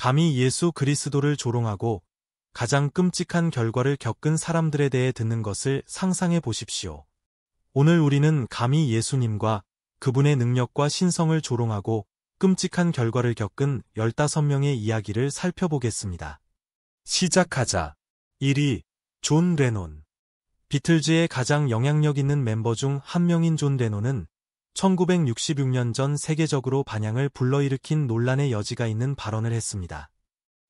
감히 예수 그리스도를 조롱하고 가장 끔찍한 결과를 겪은 사람들에 대해 듣는 것을 상상해 보십시오. 오늘 우리는 감히 예수님과 그분의 능력과 신성을 조롱하고 끔찍한 결과를 겪은 15명의 이야기를 살펴보겠습니다. 시작하자. 1위, 존 레논. 비틀즈의 가장 영향력 있는 멤버 중 한 명인 존 레논은 1966년 전 세계적으로 반향을 불러일으킨 논란의 여지가 있는 발언을 했습니다.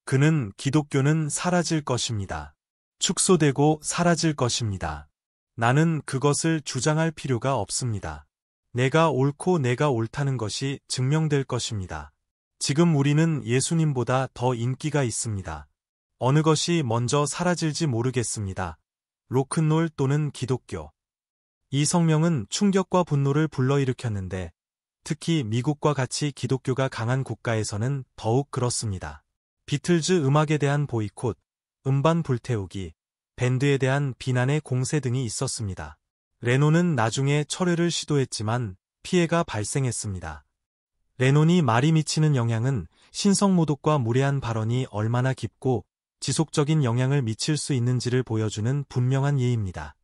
그는 기독교는 사라질 것입니다. 축소되고 사라질 것입니다. 나는 그것을 주장할 필요가 없습니다. 내가 옳고 내가 옳다는 것이 증명될 것입니다. 지금 우리는 예수님보다 더 인기가 있습니다. 어느 것이 먼저 사라질지 모르겠습니다. 로큰롤 또는 기독교. 이 성명은 충격과 분노를 불러일으켰는데 특히 미국과 같이 기독교가 강한 국가에서는 더욱 그렇습니다. 비틀즈 음악에 대한 보이콧, 음반 불태우기, 밴드에 대한 비난의 공세 등이 있었습니다. 레논은 나중에 철회를 시도했지만 피해가 발생했습니다. 레논이 말이 미치는 영향은 신성모독과 무례한 발언이 얼마나 깊고 지속적인 영향을 미칠 수 있는지를 보여주는 분명한 예입니다.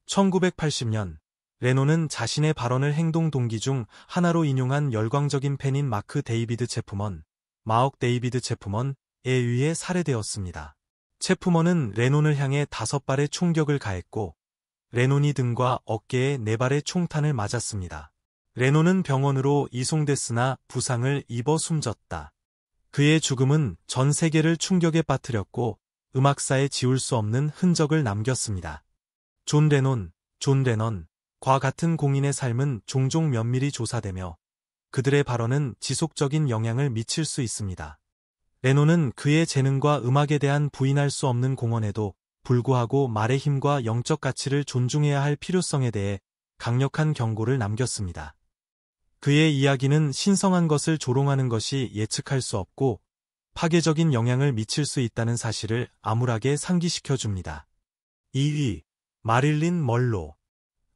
1980년, 레논은 자신의 발언을 행동 동기 중 하나로 인용한 열광적인 팬인 마크 데이비드 체프먼, 마옥 데이비드 체프먼에 의해 살해되었습니다. 체프먼은 레논을 향해 5발의 총격을 가했고, 레논이 등과 어깨에 4발의 총탄을 맞았습니다. 레논은 병원으로 이송됐으나 부상을 입어 숨졌다. 그의 죽음은 전 세계를 충격에 빠뜨렸고, 음악사에 지울 수 없는 흔적을 남겼습니다. 존 레논과 같은 공인의 삶은 종종 면밀히 조사되며 그들의 발언은 지속적인 영향을 미칠 수 있습니다. 레논은 그의 재능과 음악에 대한 부인할 수 없는 공헌에도 불구하고 말의 힘과 영적 가치를 존중해야 할 필요성에 대해 강력한 경고를 남겼습니다. 그의 이야기는 신성한 것을 조롱하는 것이 예측할 수 없고 파괴적인 영향을 미칠 수 있다는 사실을 암울하게 상기시켜줍니다. 2위, 마릴린 먼로.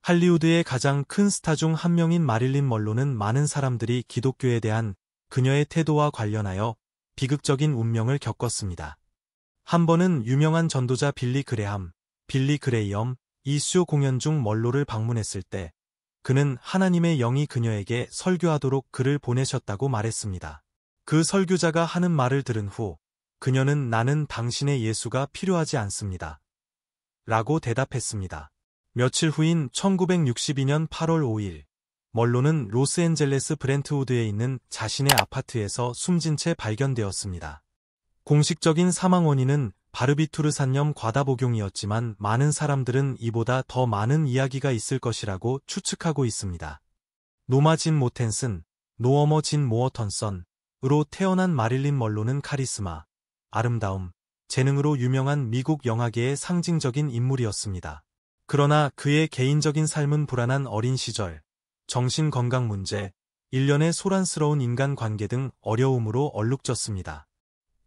할리우드의 가장 큰 스타 중 한 명인 마릴린 먼로는 많은 사람들이 기독교에 대한 그녀의 태도와 관련하여 비극적인 운명을 겪었습니다. 한 번은 유명한 전도자 빌리 그레이엄 이슈 공연 중 먼로를 방문했을 때 그는 하나님의 영이 그녀에게 설교하도록 그를 보내셨다고 말했습니다. 그 설교자가 하는 말을 들은 후 그녀는 나는 당신의 예수가 필요하지 않습니다. 라고 대답했습니다. 며칠 후인 1962년 8월 5일, 먼로는 로스앤젤레스 브렌트우드에 있는 자신의 아파트에서 숨진 채 발견되었습니다. 공식적인 사망 원인은 바르비투르산염 과다 복용이었지만 많은 사람들은 이보다 더 많은 이야기가 있을 것이라고 추측하고 있습니다. 노마 진 모텐슨, 노어머 진 모어턴선으로 태어난 마릴린 먼로는 카리스마, 아름다움, 재능으로 유명한 미국 영화계의 상징적인 인물이었습니다. 그러나 그의 개인적인 삶은 불안한 어린 시절, 정신건강 문제, 일련의 소란스러운 인간관계 등 어려움으로 얼룩졌습니다.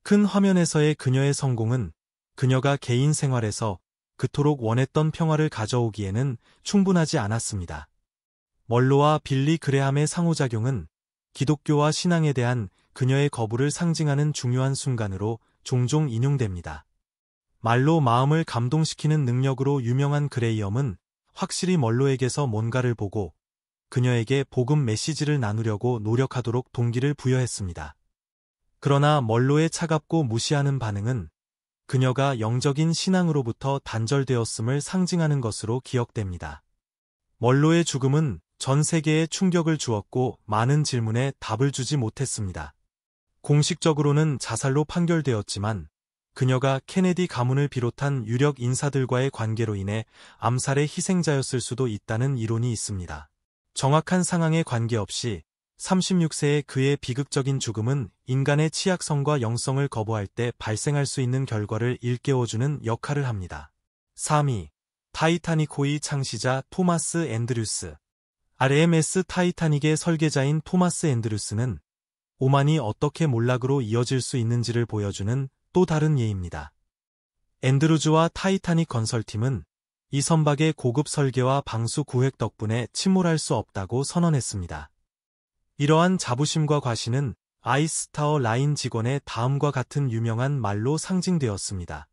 큰 화면에서의 그녀의 성공은 그녀가 개인 생활에서 그토록 원했던 평화를 가져오기에는 충분하지 않았습니다. 먼로와 빌리 그레함의 상호작용은 기독교와 신앙에 대한 그녀의 거부를 상징하는 중요한 순간으로 종종 인용됩니다. 말로 마음을 감동시키는 능력으로 유명한 그레이엄은 확실히 먼로에게서 뭔가를 보고 그녀에게 복음 메시지를 나누려고 노력하도록 동기를 부여했습니다. 그러나 먼로의 차갑고 무시하는 반응은 그녀가 영적인 신앙으로부터 단절되었음을 상징하는 것으로 기억됩니다. 먼로의 죽음은 전 세계에 충격을 주었고 많은 질문에 답을 주지 못했습니다. 공식적으로는 자살로 판결되었지만 그녀가 케네디 가문을 비롯한 유력 인사들과의 관계로 인해 암살의 희생자였을 수도 있다는 이론이 있습니다. 정확한 상황에 관계없이 36세의 그의 비극적인 죽음은 인간의 취약성과 영성을 거부할 때 발생할 수 있는 결과를 일깨워주는 역할을 합니다. 3위, 타이타닉호의 창시자 토마스 앤드류스. RMS 타이타닉의 설계자인 토마스 앤드류스는 오만이 어떻게 몰락으로 이어질 수 있는지를 보여주는 또 다른 예입니다. 앤드루즈와 타이타닉 건설팀은 이 선박의 고급 설계와 방수 구획 덕분에 침몰할 수 없다고 선언했습니다. 이러한 자부심과 과신은 아이스타워 라인 직원의 다음과 같은 유명한 말로 상징되었습니다.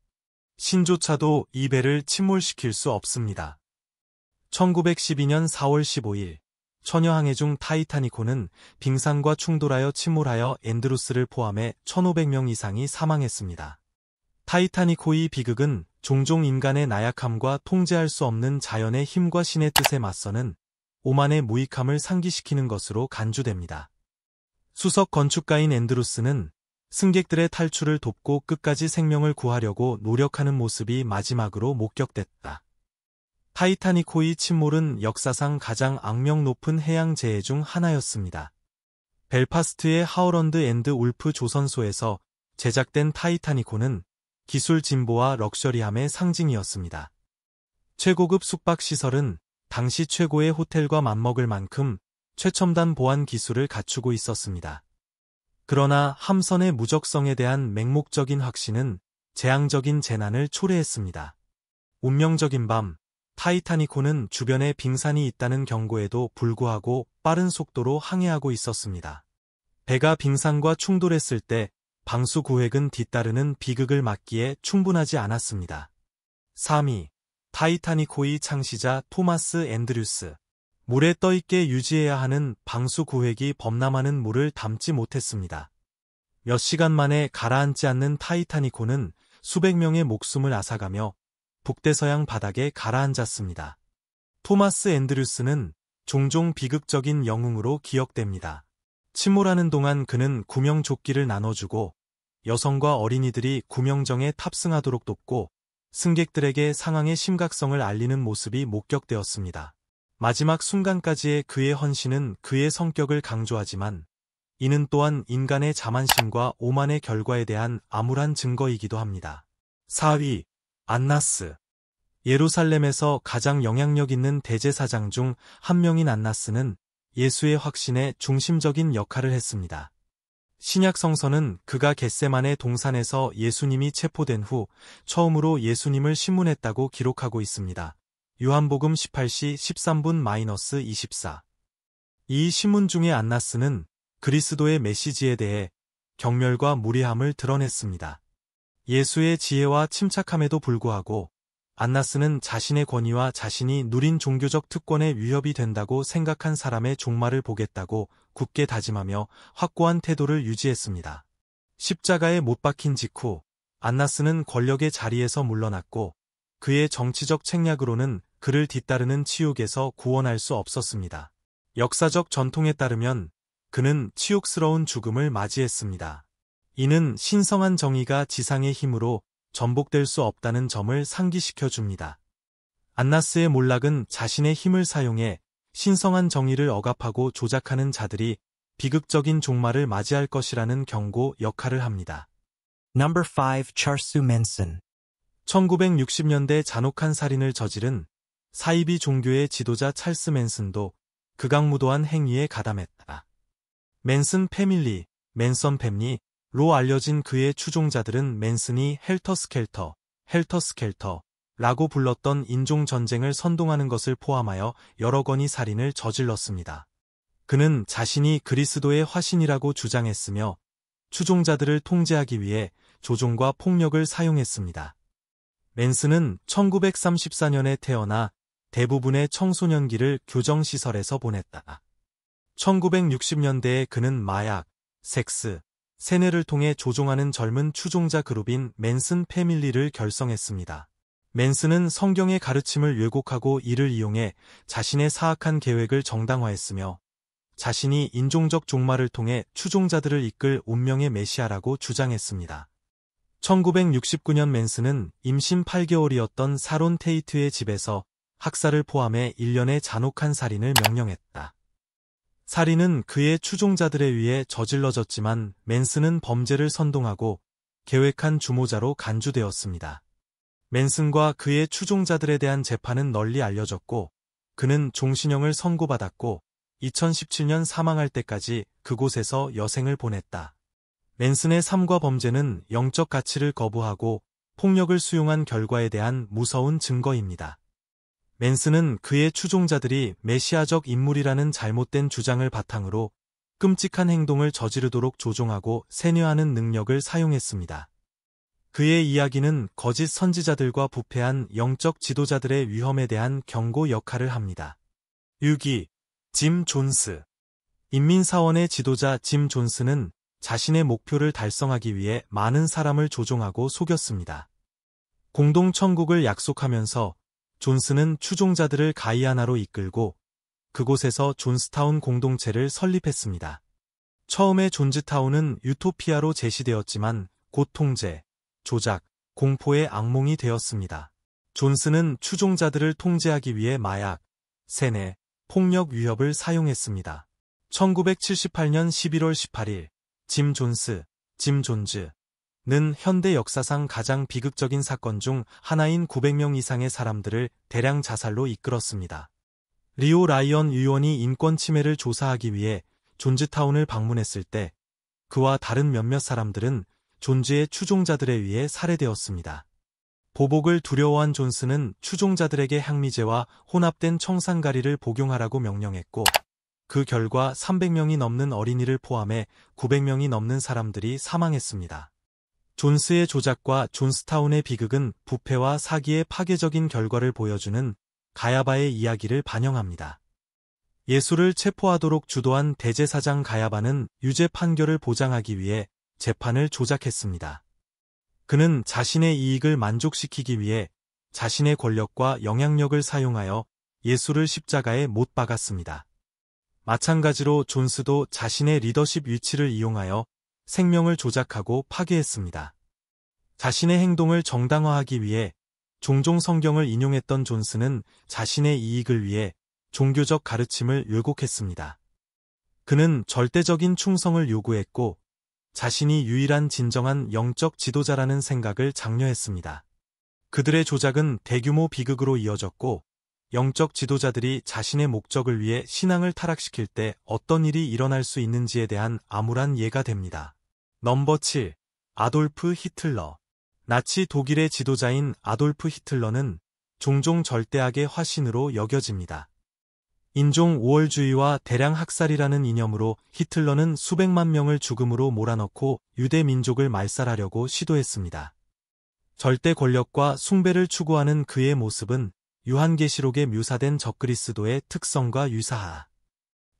신조차도 이 배를 침몰시킬 수 없습니다. 1912년 4월 15일 처녀항해 중 타이타니코는 빙산과 충돌하여 침몰하여 앤드루스를 포함해 1,500명 이상이 사망했습니다. 타이타니코의 비극은 종종 인간의 나약함과 통제할 수 없는 자연의 힘과 신의 뜻에 맞서는 오만의 무익함을 상기시키는 것으로 간주됩니다. 수석 건축가인 앤드루스는 승객들의 탈출을 돕고 끝까지 생명을 구하려고 노력하는 모습이 마지막으로 목격됐다. 타이타니코의 침몰은 역사상 가장 악명 높은 해양 재해 중 하나였습니다. 벨파스트의 하워런드 앤드 울프 조선소에서 제작된 타이타니코는 기술 진보와 럭셔리함의 상징이었습니다. 최고급 숙박시설은 당시 최고의 호텔과 맞먹을 만큼 최첨단 보안 기술을 갖추고 있었습니다. 그러나 함선의 무적성에 대한 맹목적인 확신은 재앙적인 재난을 초래했습니다. 운명적인 밤, 타이타니코는 주변에 빙산이 있다는 경고에도 불구하고 빠른 속도로 항해하고 있었습니다. 배가 빙산과 충돌했을 때 방수 구획은 뒤따르는 비극을 막기에 충분하지 않았습니다. 3위, 타이타니코의 창시자 토마스 앤드류스. 물에 떠있게 유지해야 하는 방수 구획이 범람하는 물을 담지 못했습니다. 몇 시간 만에 가라앉지 않는 타이타니코는 수백 명의 목숨을 앗아가며 북대서양 바닥에 가라앉았습니다. 토마스 앤드류스는 종종 비극적인 영웅으로 기억됩니다. 침몰하는 동안 그는 구명조끼를 나눠주고 여성과 어린이들이 구명정에 탑승하도록 돕고 승객들에게 상황의 심각성을 알리는 모습이 목격되었습니다. 마지막 순간까지의 그의 헌신은 그의 성격을 강조하지만 이는 또한 인간의 자만심과 오만의 결과에 대한 암울한 증거이기도 합니다. 4위, 안나스. 예루살렘에서 가장 영향력 있는 대제사장 중 한 명인 안나스는 예수의 확신에 중심적인 역할을 했습니다. 신약 성서는 그가 겟세마네 동산에서 예수님이 체포된 후 처음으로 예수님을 신문했다고 기록하고 있습니다. 요한복음 18시 13분-24. 이 신문 중에 안나스는 그리스도의 메시지에 대해 경멸과 무례함을 드러냈습니다. 예수의 지혜와 침착함에도 불구하고 안나스는 자신의 권위와 자신이 누린 종교적 특권에 위협이 된다고 생각한 사람의 종말을 보겠다고 굳게 다짐하며 확고한 태도를 유지했습니다. 십자가에 못 박힌 직후 안나스는 권력의 자리에서 물러났고 그의 정치적 책략으로는 그를 뒤따르는 치욕에서 구원할 수 없었습니다. 역사적 전통에 따르면 그는 치욕스러운 죽음을 맞이했습니다. 이는 신성한 정의가 지상의 힘으로 전복될 수 없다는 점을 상기시켜 줍니다. 안나스의 몰락은 자신의 힘을 사용해 신성한 정의를 억압하고 조작하는 자들이 비극적인 종말을 맞이할 것이라는 경고 역할을 합니다. Number 5. Charles Manson. 1960년대 잔혹한 살인을 저지른 사이비 종교의 지도자 찰스 맨슨도 극악무도한 행위에 가담했다. 맨슨 패밀리, 맨선 패밀리로 알려진 그의 추종자들은 맨슨이 헬터스켈터, 헬터스켈터라고 불렀던 인종전쟁을 선동하는 것을 포함하여 여러 건의 살인을 저질렀습니다. 그는 자신이 그리스도의 화신이라고 주장했으며 추종자들을 통제하기 위해 조종과 폭력을 사용했습니다. 맨슨은 1934년에 태어나 대부분의 청소년기를 교정시설에서 보냈다. 1960년대에 그는 마약, 섹스, 세뇌를 통해 조종하는 젊은 추종자 그룹인 맨슨 패밀리를 결성했습니다. 맨슨은 성경의 가르침을 왜곡하고 이를 이용해 자신의 사악한 계획을 정당화했으며 자신이 인종적 종말을 통해 추종자들을 이끌 운명의 메시아라고 주장했습니다. 1969년 맨슨은 임신 8개월이었던 사론 테이트의 집에서 학살을 포함해 일련의 잔혹한 살인을 명령했다. 살인은 그의 추종자들에 의해 저질러졌지만 맨슨은 범죄를 선동하고 계획한 주모자로 간주되었습니다. 맨슨과 그의 추종자들에 대한 재판은 널리 알려졌고 그는 종신형을 선고받았고 2017년 사망할 때까지 그곳에서 여생을 보냈다. 맨슨의 삶과 범죄는 영적 가치를 거부하고 폭력을 수용한 결과에 대한 무서운 증거입니다. 맨슨은 그의 추종자들이 메시아적 인물이라는 잘못된 주장을 바탕으로 끔찍한 행동을 저지르도록 조종하고 세뇌하는 능력을 사용했습니다. 그의 이야기는 거짓 선지자들과 부패한 영적 지도자들의 위험에 대한 경고 역할을 합니다. 6위. 짐 존스. 인민사원의 지도자 짐 존스는 자신의 목표를 달성하기 위해 많은 사람을 조종하고 속였습니다. 공동천국을 약속하면서 존스는 추종자들을 가이아나로 이끌고 그곳에서 존스타운 공동체를 설립했습니다. 처음에 존스타운은 유토피아로 제시되었지만 곧 통제, 조작, 공포의 악몽이 되었습니다. 존스는 추종자들을 통제하기 위해 마약, 세뇌, 폭력 위협을 사용했습니다. 1978년 11월 18일, 짐 존즈는 현대 역사상 가장 비극적인 사건 중 하나인 900명 이상의 사람들을 대량 자살로 이끌었습니다. 리오 라이언 의원이 인권 침해를 조사하기 위해 존스타운을 방문했을 때 그와 다른 몇몇 사람들은 존스의 추종자들에 의해 살해되었습니다. 보복을 두려워한 존스는 추종자들에게 향미제와 혼합된 청산가리를 복용하라고 명령했고 그 결과 300명이 넘는 어린이를 포함해 900명이 넘는 사람들이 사망했습니다. 존스의 조작과 존스타운의 비극은 부패와 사기의 파괴적인 결과를 보여주는 가야바의 이야기를 반영합니다. 예수를 체포하도록 주도한 대제사장 가야바는 유죄 판결을 보장하기 위해 재판을 조작했습니다. 그는 자신의 이익을 만족시키기 위해 자신의 권력과 영향력을 사용하여 예수를 십자가에 못 박았습니다. 마찬가지로 존스도 자신의 리더십 위치를 이용하여 생명을 조작하고 파괴했습니다. 자신의 행동을 정당화하기 위해 종종 성경을 인용했던 존스는 자신의 이익을 위해 종교적 가르침을 왜곡했습니다. 그는 절대적인 충성을 요구했고 자신이 유일한 진정한 영적 지도자라는 생각을 장려했습니다. 그들의 조작은 대규모 비극으로 이어졌고 영적 지도자들이 자신의 목적을 위해 신앙을 타락시킬 때 어떤 일이 일어날 수 있는지에 대한 암울한 예가 됩니다. 넘버 7. 아돌프 히틀러. 나치 독일의 지도자인 아돌프 히틀러는 종종 절대악의 화신으로 여겨집니다. 인종 우월주의와 대량 학살이라는 이념으로 히틀러는 수백만 명을 죽음으로 몰아넣고 유대 민족을 말살하려고 시도했습니다. 절대 권력과 숭배를 추구하는 그의 모습은 요한계시록에 묘사된 적그리스도의 특성과 유사하.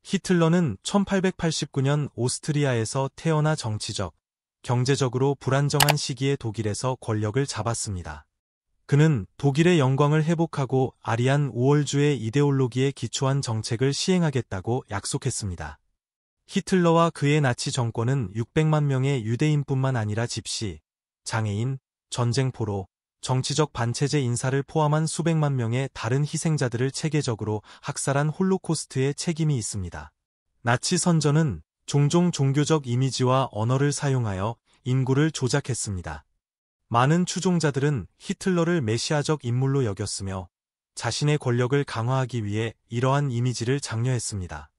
히틀러는 1889년 오스트리아에서 태어나 정치적, 경제적으로 불안정한 시기에 독일에서 권력을 잡았습니다. 그는 독일의 영광을 회복하고 아리안 우월주의 이데올로기에 기초한 정책을 시행하겠다고 약속했습니다. 히틀러와 그의 나치 정권은 600만 명의 유대인뿐만 아니라 집시, 장애인, 전쟁포로, 정치적 반체제 인사를 포함한 수백만 명의 다른 희생자들을 체계적으로 학살한 홀로코스트의 책임이 있습니다. 나치 선전은 종종 종교적 이미지와 언어를 사용하여 인구를 조작했습니다. 많은 추종자들은 히틀러를 메시아적 인물로 여겼으며 자신의 권력을 강화하기 위해 이러한 이미지를 장려했습니다.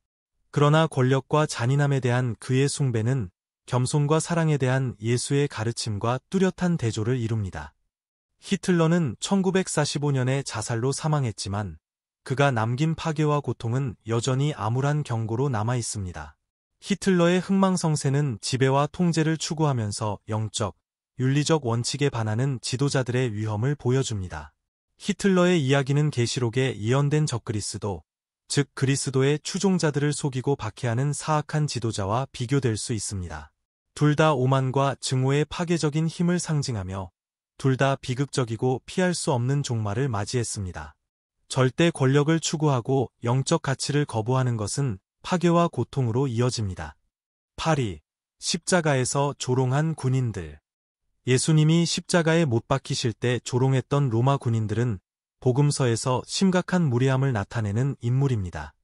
그러나 권력과 잔인함에 대한 그의 숭배는 겸손과 사랑에 대한 예수의 가르침과 뚜렷한 대조를 이룹니다. 히틀러는 1945년에 자살로 사망했지만 그가 남긴 파괴와 고통은 여전히 암울한 경고로 남아 있습니다. 히틀러의 흥망성쇠는 지배와 통제를 추구하면서 영적, 윤리적 원칙에 반하는 지도자들의 위험을 보여줍니다. 히틀러의 이야기는 계시록에 예언된 적그리스도, 즉 그리스도의 추종자들을 속이고 박해하는 사악한 지도자와 비교될 수 있습니다. 둘 다 오만과 증오의 파괴적인 힘을 상징하며 둘 다 비극적이고 피할 수 없는 종말을 맞이했습니다. 절대 권력을 추구하고 영적 가치를 거부하는 것은 파괴와 고통으로 이어집니다. 8위. 십자가에서 조롱한 군인들. 예수님이 십자가에 못 박히실 때 조롱했던 로마 군인들은 복음서에서 심각한 무례함을 나타내는 인물입니다.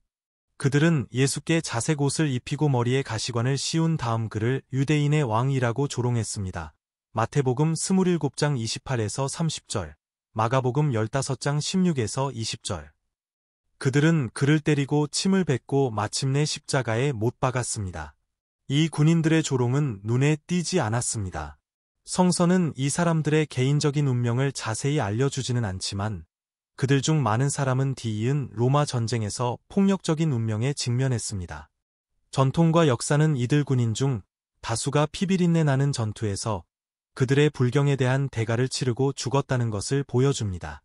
그들은 예수께 자색 옷을 입히고 머리에 가시관을 씌운 다음 그를 유대인의 왕이라고 조롱했습니다. 마태복음 27장 28에서 30절, 마가복음 15장 16에서 20절. 그들은 그를 때리고 침을 뱉고 마침내 십자가에 못 박았습니다. 이 군인들의 조롱은 눈에 띄지 않았습니다. 성서는 이 사람들의 개인적인 운명을 자세히 알려주지는 않지만 그들 중 많은 사람은 뒤이은 로마 전쟁에서 폭력적인 운명에 직면했습니다. 전통과 역사는 이들 군인 중 다수가 피비린내 나는 전투에서 그들의 불경에 대한 대가를 치르고 죽었다는 것을 보여줍니다.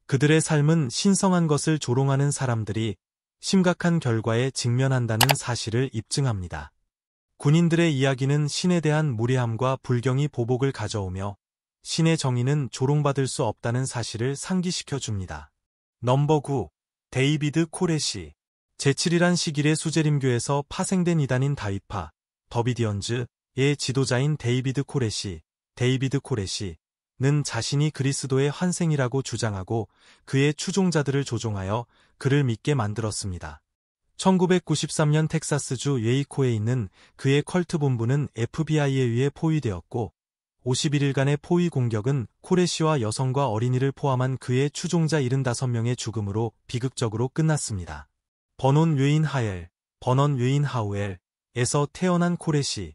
그들의 삶은 신성한 것을 조롱하는 사람들이 심각한 결과에 직면한다는 사실을 입증합니다. 군인들의 이야기는 신에 대한 무례함과 불경이 보복을 가져오며 신의 정의는 조롱받을 수 없다는 사실을 상기시켜 줍니다. 넘버 9. 데이비드 코레시. 제7이란 시길의 수재림교에서 파생된 이단인 다윗파, 더비디언즈의 지도자인 데이비드 코레시는 자신이 그리스도의 환생이라고 주장하고 그의 추종자들을 조종하여 그를 믿게 만들었습니다. 1993년 텍사스주 웨이코에 있는 그의 컬트 본부는 FBI에 의해 포위되었고 51일간의 포위 공격은 코레시와 여성과 어린이를 포함한 그의 추종자 75명의 죽음으로 비극적으로 끝났습니다. 버논 웨인 하우엘에서 태어난 코레시는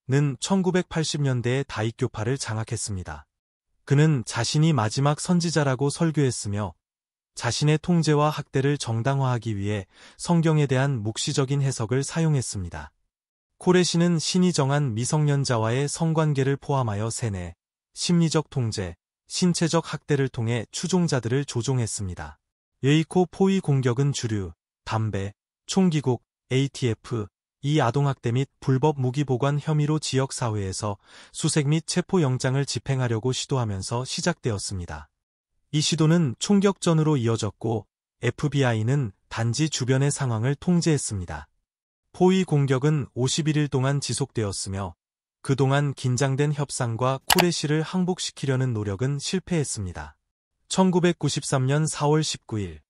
1980년대에 다윗교파를 장악했습니다. 그는 자신이 마지막 선지자라고 설교했으며 자신의 통제와 학대를 정당화하기 위해 성경에 대한 묵시적인 해석을 사용했습니다. 코레시는 신이 정한 미성년자와의 성관계를 포함하여 세뇌, 심리적 통제, 신체적 학대를 통해 추종자들을 조종했습니다. 웨이코 포위 공격은 주류, 담배, 총기국, ATF, 이 아동학대 및 불법 무기 보관 혐의로 지역사회에서 수색 및 체포영장을 집행하려고 시도하면서 시작되었습니다. 이 시도는 총격전으로 이어졌고 FBI는 단지 주변의 상황을 통제했습니다. 포위 공격은 51일 동안 지속되었으며 그동안 긴장된 협상과 코레시를 항복시키려는 노력은 실패했습니다. 1993년 4월 19일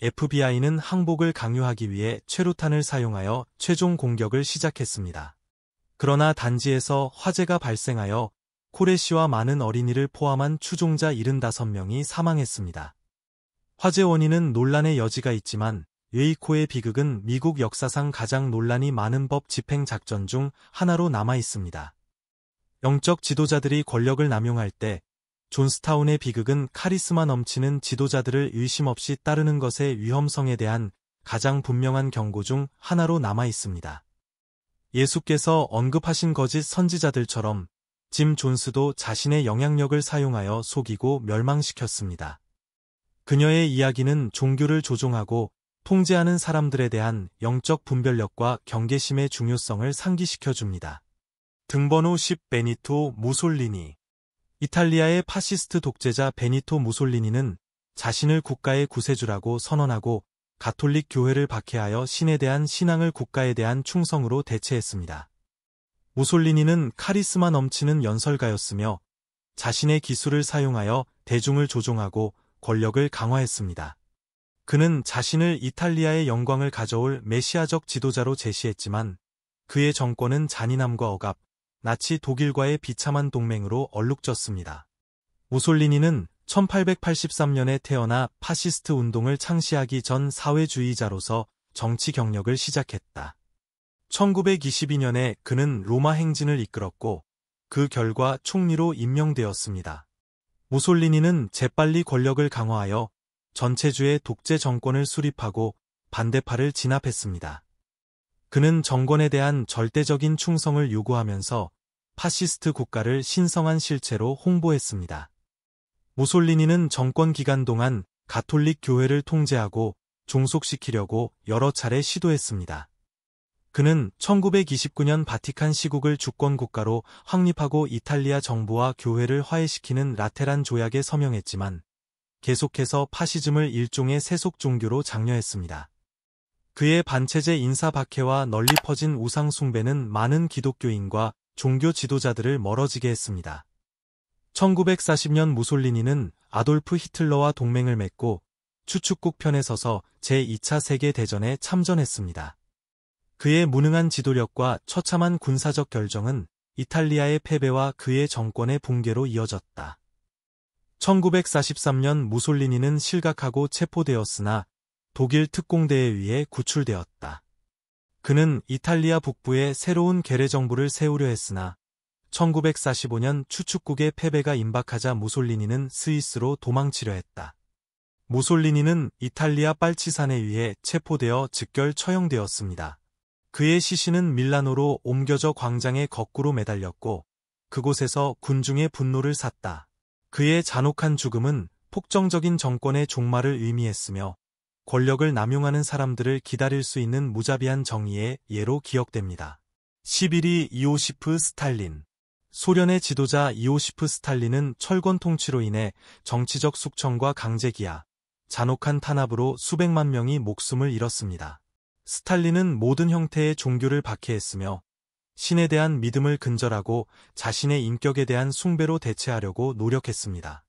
FBI는 항복을 강요하기 위해 최루탄을 사용하여 최종 공격을 시작했습니다. 그러나 단지에서 화재가 발생하여 코레시와 많은 어린이를 포함한 추종자 75명이 사망했습니다. 화재 원인은 논란의 여지가 있지만 웨이코의 비극은 미국 역사상 가장 논란이 많은 법 집행 작전 중 하나로 남아 있습니다. 영적 지도자들이 권력을 남용할 때 존스타운의 비극은 카리스마 넘치는 지도자들을 의심 없이 따르는 것의 위험성에 대한 가장 분명한 경고 중 하나로 남아 있습니다. 예수께서 언급하신 거짓 선지자들처럼 짐 존스도 자신의 영향력을 사용하여 속이고 멸망시켰습니다. 그녀의 이야기는 종교를 조종하고 통제하는 사람들에 대한 영적 분별력과 경계심의 중요성을 상기시켜줍니다. 등번호 10 베니토 무솔리니. 이탈리아의 파시스트 독재자 베니토 무솔리니는 자신을 국가의 구세주라고 선언하고 가톨릭 교회를 박해하여 신에 대한 신앙을 국가에 대한 충성으로 대체했습니다. 무솔리니는 카리스마 넘치는 연설가였으며 자신의 기술을 사용하여 대중을 조종하고 권력을 강화했습니다. 그는 자신을 이탈리아의 영광을 가져올 메시아적 지도자로 제시했지만 그의 정권은 잔인함과 억압, 나치 독일과의 비참한 동맹으로 얼룩졌습니다. 무솔리니는 1883년에 태어나 파시스트 운동을 창시하기 전 사회주의자로서 정치 경력을 시작했다. 1922년에 그는 로마 행진을 이끌었고 그 결과 총리로 임명되었습니다. 무솔리니는 재빨리 권력을 강화하여 전체주의 독재 정권을 수립하고 반대파를 진압했습니다. 그는 정권에 대한 절대적인 충성을 요구하면서 파시스트 국가를 신성한 실체로 홍보했습니다. 무솔리니는 정권 기간 동안 가톨릭 교회를 통제하고 종속시키려고 여러 차례 시도했습니다. 그는 1929년 바티칸 시국을 주권 국가로 확립하고 이탈리아 정부와 교회를 화해시키는 라테란 조약에 서명했지만 계속해서 파시즘을 일종의 세속 종교로 장려했습니다. 그의 반체제 인사 박해와 널리 퍼진 우상 숭배는 많은 기독교인과 종교 지도자들을 멀어지게 했습니다. 1940년 무솔리니는 아돌프 히틀러와 동맹을 맺고 추축국 편에 서서 제2차 세계대전에 참전했습니다. 그의 무능한 지도력과 처참한 군사적 결정은 이탈리아의 패배와 그의 정권의 붕괴로 이어졌다. 1943년 무솔리니는 실각하고 체포되었으나 독일 특공대에 의해 구출되었다. 그는 이탈리아 북부에 새로운 계례 정부를 세우려 했으나 1945년 추축국의 패배가 임박하자 무솔리니는 스위스로 도망치려 했다. 무솔리니는 이탈리아 빨치산에 의해 체포되어 즉결 처형되었습니다. 그의 시신은 밀라노로 옮겨져 광장에 거꾸로 매달렸고 그곳에서 군중의 분노를 샀다. 그의 잔혹한 죽음은 폭정적인 정권의 종말을 의미했으며 권력을 남용하는 사람들을 기다릴 수 있는 무자비한 정의의 예로 기억됩니다. 11위 이오시프 스탈린. 소련의 지도자 이오시프 스탈린은 철권 통치로 인해 정치적 숙청과 강제기아, 잔혹한 탄압으로 수백만 명이 목숨을 잃었습니다. 스탈린은 모든 형태의 종교를 박해했으며 신에 대한 믿음을 근절하고 자신의 인격에 대한 숭배로 대체하려고 노력했습니다.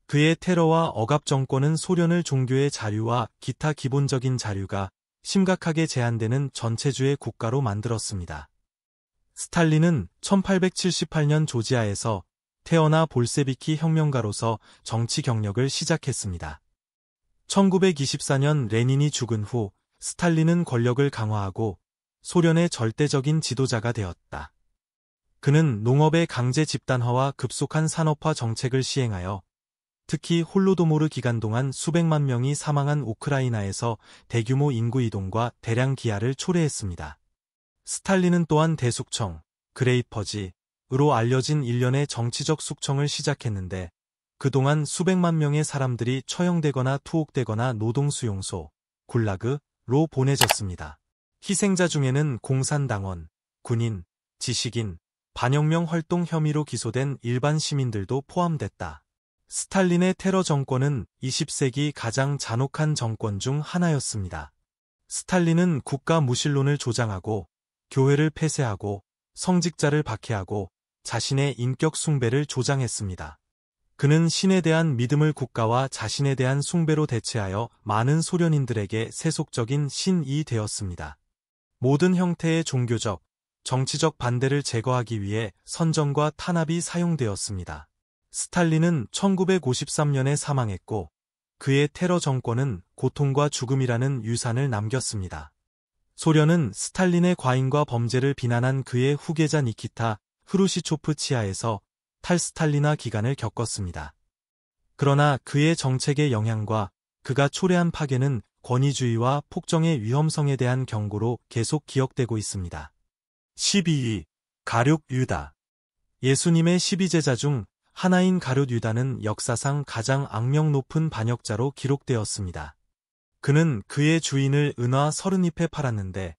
그의 테러와 억압 정권은 소련을 종교의 자유와 기타 기본적인 자유가 심각하게 제한되는 전체주의 국가로 만들었습니다. 스탈린은 1878년 조지아에서 태어나 볼세비키 혁명가로서 정치 경력을 시작했습니다. 1924년 레닌이 죽은 후 스탈린은 권력을 강화하고 소련의 절대적인 지도자가 되었다. 그는 농업의 강제 집단화와 급속한 산업화 정책을 시행하여 특히 홀로도모르 기간 동안 수백만 명이 사망한 우크라이나에서 대규모 인구 이동과 대량 기아를 초래했습니다. 스탈린은 또한 대숙청, 그레이퍼지으로 알려진 일련의 정치적 숙청을 시작했는데 그동안 수백만 명의 사람들이 처형되거나 투옥되거나 노동수용소, 굴라그로 보내졌습니다. 희생자 중에는 공산당원, 군인, 지식인, 반혁명 활동 혐의로 기소된 일반 시민들도 포함됐다. 스탈린의 테러 정권은 20세기 가장 잔혹한 정권 중 하나였습니다. 스탈린은 국가 무신론을 조장하고 교회를 폐쇄하고 성직자를 박해하고 자신의 인격 숭배를 조장했습니다. 그는 신에 대한 믿음을 국가와 자신에 대한 숭배로 대체하여 많은 소련인들에게 세속적인 신이 되었습니다. 모든 형태의 종교적, 정치적 반대를 제거하기 위해 선전과 탄압이 사용되었습니다. 스탈린은 1953년에 사망했고 그의 테러 정권은 고통과 죽음이라는 유산을 남겼습니다. 소련은 스탈린의 과잉과 범죄를 비난한 그의 후계자 니키타 흐루시초프 치하에서 탈스탈린화 기간을 겪었습니다. 그러나 그의 정책의 영향과 그가 초래한 파괴는 권위주의와 폭정의 위험성에 대한 경고로 계속 기억되고 있습니다. 12위 가룟 유다. 예수님의 12제자 중 하나인 가룟 유다는 역사상 가장 악명 높은 반역자로 기록되었습니다. 그는 그의 주인을 은화 30잎에 팔았는데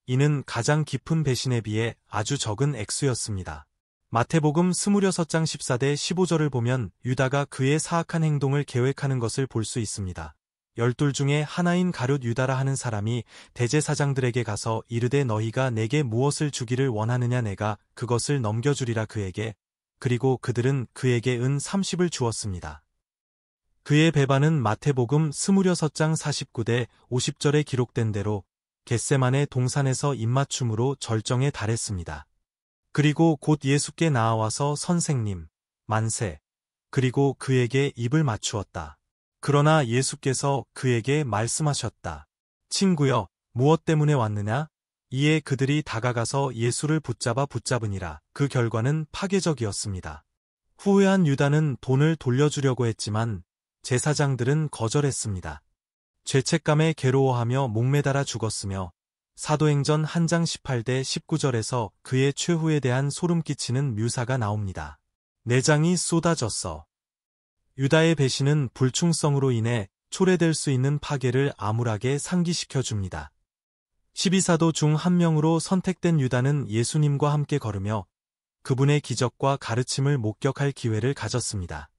이는 가장 깊은 배신에 비해 아주 적은 액수였습니다. 마태복음 26장 14대 15절을 보면 유다가 그의 사악한 행동을 계획하는 것을 볼 수 있습니다. 12 중에 하나인 가룟 유다라 하는 사람이 대제사장들에게 가서 이르되 너희가 내게 무엇을 주기를 원하느냐 내가 그것을 넘겨주리라 그에게. 그리고 그들은 그에게 은 30을 주었습니다. 그의 배반은 마태복음 26장 49대 50절에 기록된 대로 겟세마네 동산에서 입맞춤으로 절정에 달했습니다. 그리고 곧 예수께 나아와서 선생님, 만세, 그리고 그에게 입을 맞추었다. 그러나 예수께서 그에게 말씀하셨다. 친구여, 무엇 때문에 왔느냐? 이에 그들이 다가가서 예수를 붙잡으니라. 그 결과는 파괴적이었습니다. 후회한 유다는 돈을 돌려주려고 했지만 제사장들은 거절했습니다. 죄책감에 괴로워하며 목매달아 죽었으며 사도행전 1장 18대 19절에서 그의 최후에 대한 소름 끼치는 묘사가 나옵니다. 내장이 쏟아졌어. 유다의 배신은 불충성으로 인해 초래될 수 있는 파괴를 암울하게 상기시켜줍니다. 12사도 중 한 명으로 선택된 유다는 예수님과 함께 걸으며 그분의 기적과 가르침을 목격할 기회를 가졌습니다.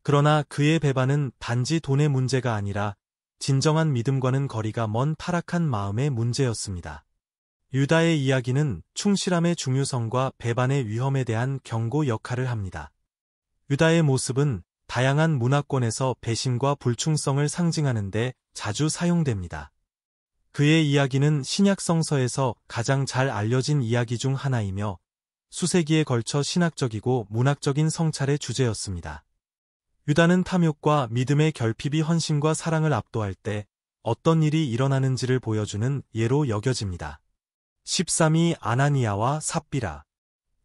그러나 그의 배반은 단지 돈의 문제가 아니라 진정한 믿음과는 거리가 먼 타락한 마음의 문제였습니다. 유다의 이야기는 충실함의 중요성과 배반의 위험에 대한 경고 역할을 합니다. 유다의 모습은 다양한 문화권에서 배신과 불충성을 상징하는 데 자주 사용됩니다. 그의 이야기는 신약 성서에서 가장 잘 알려진 이야기 중 하나이며 수세기에 걸쳐 신학적이고 문학적인 성찰의 주제였습니다. 유다는 탐욕과 믿음의 결핍이 헌신과 사랑을 압도할 때 어떤 일이 일어나는지를 보여주는 예로 여겨집니다. 13위 아나니아와 삽비라.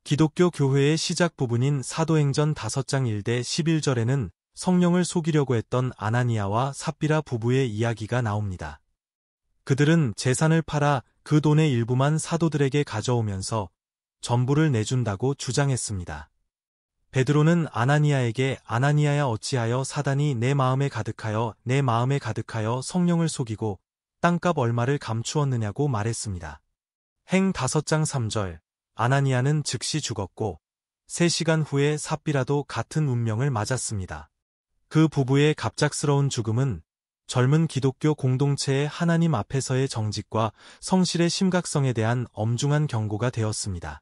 기독교 교회의 시작 부분인 사도행전 5장 1대 11절에는 성령을 속이려고 했던 아나니아와 삽비라 부부의 이야기가 나옵니다. 그들은 재산을 팔아 그 돈의 일부만 사도들에게 가져오면서 전부를 내준다고 주장했습니다. 베드로는 아나니아에게 아나니아야 어찌하여 사단이 내 마음에 가득하여 성령을 속이고 땅값 얼마를 감추었느냐고 말했습니다. 행 5장 3절 아나니아는 즉시 죽었고 3시간 후에 삽비라도 같은 운명을 맞았습니다. 그 부부의 갑작스러운 죽음은 젊은 기독교 공동체의 하나님 앞에서의 정직과 성실의 심각성에 대한 엄중한 경고가 되었습니다.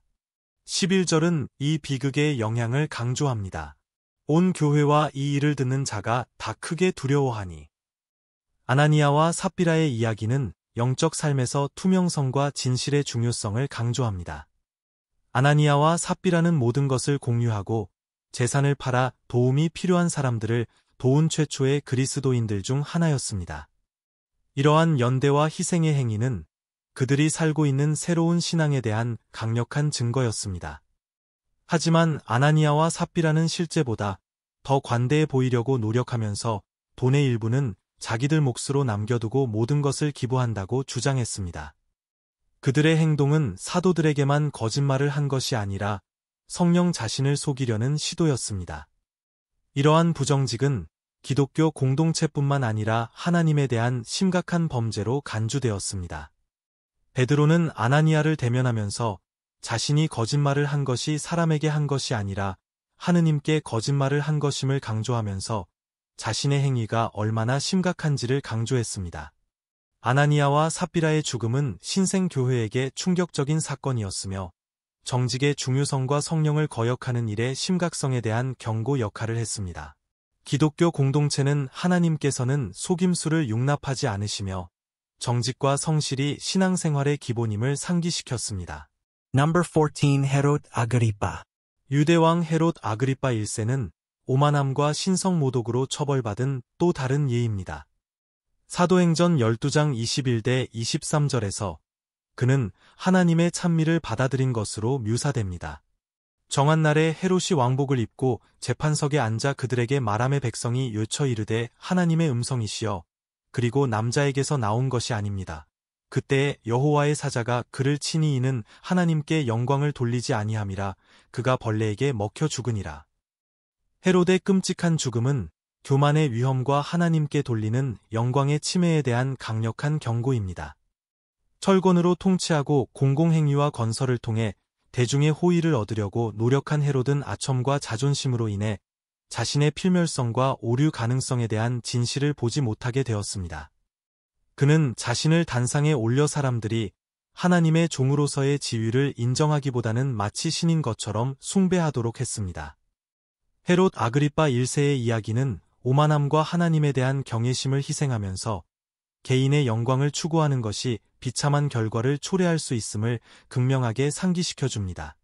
11절은 이 비극의 영향을 강조합니다. 온 교회와 이 일을 듣는 자가 다 크게 두려워하니. 아나니아와 삽비라의 이야기는 영적 삶에서 투명성과 진실의 중요성을 강조합니다. 아나니아와 삽비라는 모든 것을 공유하고 재산을 팔아 도움이 필요한 사람들을 도운 최초의 그리스도인들 중 하나였습니다. 이러한 연대와 희생의 행위는 그들이 살고 있는 새로운 신앙에 대한 강력한 증거였습니다. 하지만 아나니아와 삽비라는 실제보다 더 관대해 보이려고 노력하면서 돈의 일부는 자기들 몫으로 남겨두고 모든 것을 기부한다고 주장했습니다. 그들의 행동은 사도들에게만 거짓말을 한 것이 아니라 성령 자신을 속이려는 시도였습니다. 이러한 부정직은 기독교 공동체뿐만 아니라 하나님에 대한 심각한 범죄로 간주되었습니다. 베드로는 아나니아를 대면하면서 자신이 거짓말을 한 것이 사람에게 한 것이 아니라 하느님께 거짓말을 한 것임을 강조하면서 자신의 행위가 얼마나 심각한지를 강조했습니다. 아나니아와 삽비라의 죽음은 신생교회에게 충격적인 사건이었으며 정직의 중요성과 성령을 거역하는 일의 심각성에 대한 경고 역할을 했습니다. 기독교 공동체는 하나님께서는 속임수를 용납하지 않으시며 정직과 성실이 신앙생활의 기본임을 상기시켰습니다. Number 14. Herod Agrippa. 유대왕 헤롯 아그리파 1세는 오만함과 신성모독으로 처벌받은 또 다른 예입니다. 사도행전 12장 21대 23절에서 그는 하나님의 찬미를 받아들인 것으로 묘사됩니다. 정한 날에 헤롯이 왕복을 입고 재판석에 앉아 그들에게 말하매 백성이 요쳐 이르되 하나님의 음성이시여 그리고 남자에게서 나온 것이 아닙니다. 그때에 여호와의 사자가 그를 치니 이는 하나님께 영광을 돌리지 아니함이라 그가 벌레에게 먹혀 죽으니라. 헤롯의 끔찍한 죽음은 교만의 위험과 하나님께 돌리는 영광의 침해에 대한 강력한 경고입니다. 철권으로 통치하고 공공행위와 건설을 통해 대중의 호의를 얻으려고 노력한 헤롯은 아첨과 자존심으로 인해 자신의 필멸성과 오류 가능성에 대한 진실을 보지 못하게 되었습니다. 그는 자신을 단상에 올려 사람들이 하나님의 종으로서의 지위를 인정하기보다는 마치 신인 것처럼 숭배하도록 했습니다. 헤롯 아그리파 1세의 이야기는 오만함과 하나님에 대한 경외심을 희생하면서 개인의 영광을 추구하는 것이 비참한 결과를 초래할 수 있음을 극명하게 상기시켜줍니다.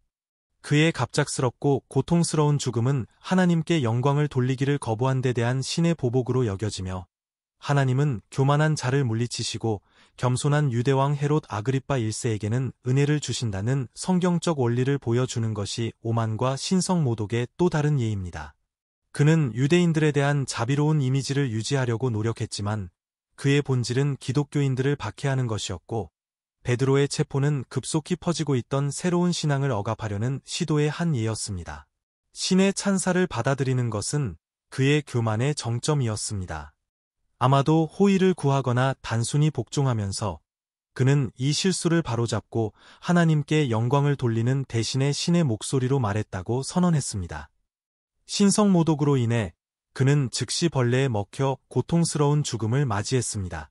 그의 갑작스럽고 고통스러운 죽음은 하나님께 영광을 돌리기를 거부한 데 대한 신의 보복으로 여겨지며 하나님은 교만한 자를 물리치시고 겸손한 유대왕 헤롯 아그리파 1세에게는 은혜를 주신다는 성경적 원리를 보여주는 것이 오만과 신성모독의 또 다른 예입니다. 그는 유대인들에 대한 자비로운 이미지를 유지하려고 노력했지만 그의 본질은 기독교인들을 박해하는 것이었고 베드로의 체포는 급속히 퍼지고 있던 새로운 신앙을 억압하려는 시도의 한 예였습니다. 신의 찬사를 받아들이는 것은 그의 교만의 정점이었습니다. 아마도 호의를 구하거나 단순히 복종하면서 그는 이 실수를 바로잡고 하나님께 영광을 돌리는 대신에 신의 목소리로 말했다고 선언했습니다. 신성모독으로 인해 그는 즉시 벌레에 먹혀 고통스러운 죽음을 맞이했습니다.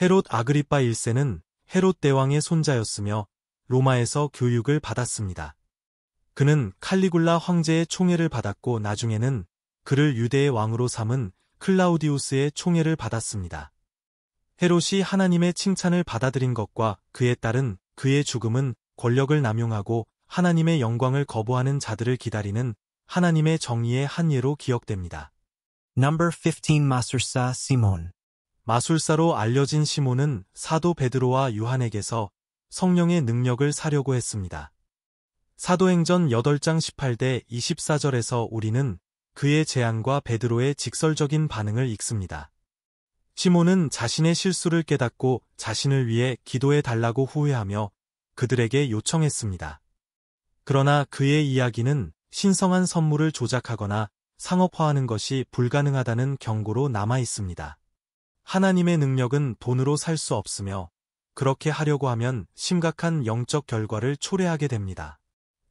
헤롯 아그리파 1세는 헤롯 대왕의 손자였으며 로마에서 교육을 받았습니다. 그는 칼리굴라 황제의 총애를 받았고 나중에는 그를 유대의 왕으로 삼은 클라우디우스의 총애를 받았습니다. 헤롯이 하나님의 칭찬을 받아들인 것과 그에 따른 그의 죽음은 권력을 남용하고 하나님의 영광을 거부하는 자들을 기다리는 하나님의 정의의 한 예로 기억됩니다. Number 15. Masursa Simon. 마술사로 알려진 시몬은 사도 베드로와 요한에게서 성령의 능력을 사려고 했습니다. 사도행전 8장 18대 24절에서 우리는 그의 제안과 베드로의 직설적인 반응을 읽습니다. 시몬은 자신의 실수를 깨닫고 자신을 위해 기도해 달라고 후회하며 그들에게 요청했습니다. 그러나 그의 이야기는 신성한 선물을 조작하거나 상업화하는 것이 불가능하다는 경고로 남아 있습니다. 하나님의 능력은 돈으로 살 수 없으며 그렇게 하려고 하면 심각한 영적 결과를 초래하게 됩니다.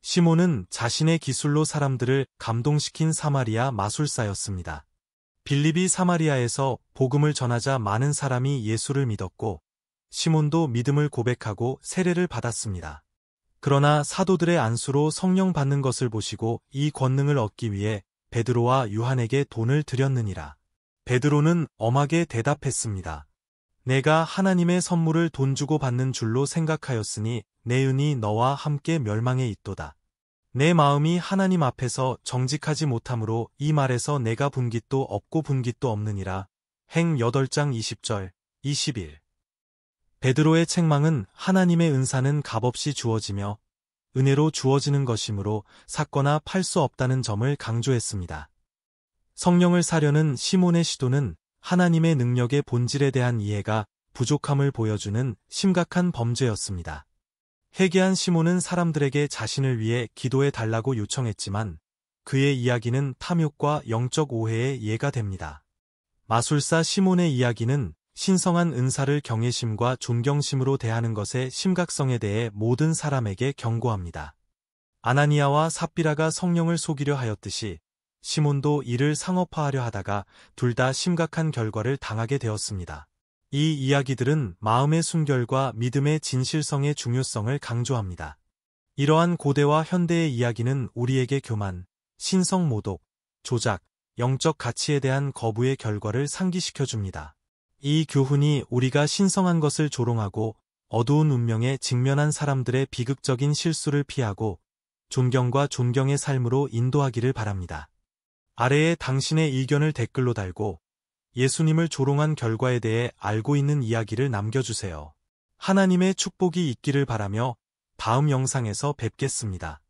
시몬은 자신의 기술로 사람들을 감동시킨 사마리아 마술사였습니다. 빌립이 사마리아에서 복음을 전하자 많은 사람이 예수를 믿었고 시몬도 믿음을 고백하고 세례를 받았습니다. 그러나 사도들의 안수로 성령 받는 것을 보시고 이 권능을 얻기 위해 베드로와 요한에게 돈을 드렸느니라. 베드로는 엄하게 대답했습니다. 내가 하나님의 선물을 돈 주고 받는 줄로 생각하였으니 내 은이 너와 함께 멸망에 있도다. 내 마음이 하나님 앞에서 정직하지 못하므로 이 말에서 내가 분깃도 없고 분깃도 없느니라. 행 8장 20절, 21. 베드로의 책망은 하나님의 은사는 값없이 주어지며 은혜로 주어지는 것이므로 샀거나 팔 수 없다는 점을 강조했습니다. 성령을 사려는 시몬의 시도는 하나님의 능력의 본질에 대한 이해가 부족함을 보여주는 심각한 범죄였습니다. 회개한 시몬은 사람들에게 자신을 위해 기도해 달라고 요청했지만 그의 이야기는 탐욕과 영적 오해의 예가 됩니다. 마술사 시몬의 이야기는 신성한 은사를 경외심과 존경심으로 대하는 것의 심각성에 대해 모든 사람에게 경고합니다. 아나니아와 삽비라가 성령을 속이려 하였듯이 시몬도 이를 상업화하려 하다가 둘 다 심각한 결과를 당하게 되었습니다. 이 이야기들은 마음의 순결과 믿음의 진실성의 중요성을 강조합니다. 이러한 고대와 현대의 이야기는 우리에게 교만, 신성 모독, 조작, 영적 가치에 대한 거부의 결과를 상기시켜줍니다. 이 교훈이 우리가 신성한 것을 조롱하고 어두운 운명에 직면한 사람들의 비극적인 실수를 피하고 존경과 존경의 삶으로 인도하기를 바랍니다. 아래에 당신의 의견을 댓글로 달고 예수님을 조롱한 결과에 대해 알고 있는 이야기를 남겨주세요. 하나님의 축복이 있기를 바라며 다음 영상에서 뵙겠습니다.